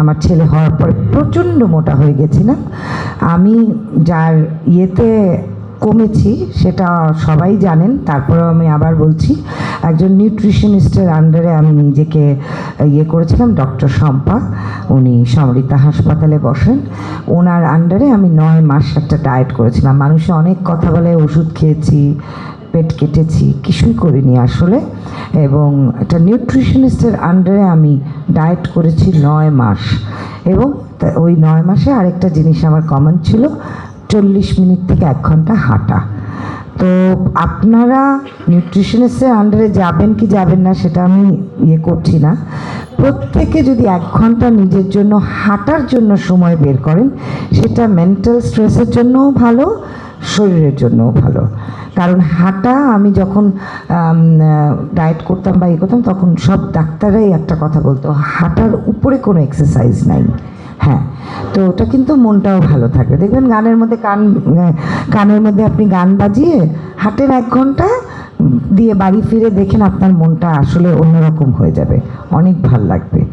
আমার ছেলে হওয়ার পরে প্রচণ্ড মোটা হয়ে গেছিলাম। আমি যার ইয়েতে কমেছি সেটা সবাই জানেন, তারপরেও আমি আবার বলছি, একজন নিউট্রিশনিস্টের আন্ডারে আমি নিজেকে ইয়ে করেছিলাম, ডক্টর শম্পা, উনি সমৃতা হাসপাতালে বসেন, ওনার আন্ডারে আমি 9 মাস একটা ডায়েট করেছিলাম। মানুষে অনেক কথা বলে ওষুধ খেয়েছি, পেট কেটেছি, কিছুই করিনি আসলে। এবং একটা নিউট্রিশনিস্টের আন্ডারে আমি ডায়েট করেছি 9 মাস। এবং ওই 9 মাসে আরেকটা জিনিস আমার কমন ছিল, 40 মিনিট থেকে 1 ঘন্টা হাঁটা। তো আপনারা নিউট্রিশনিস্টের আন্ডারে যাবেন কি যাবেন না সেটা আমি ইয়ে করছি না, প্রত্যেকে যদি 1 ঘন্টা নিজের জন্য হাঁটার জন্য সময় বের করেন, সেটা মেন্টাল স্ট্রেসের জন্যও ভালো, শরীরের জন্যও ভালো। কারণ হাঁটা, আমি যখন ডায়েট করতাম বা ইয়ে করতাম তখন সব ডাক্তাররাই একটা কথা বলতো, হাঁটার উপরে কোনো এক্সারসাইজ নাই। হ্যাঁ, তো ওটা কিন্তু মনটাও ভালো থাকবে। দেখবেন গানের মধ্যে কানের মধ্যে আপনি গান বাজিয়ে হাঁটেন 1 ঘন্টা, দিয়ে বাড়ি ফিরে দেখেন আপনার মনটা আসলে অন্যরকম হয়ে যাবে, অনেক ভালো লাগবে।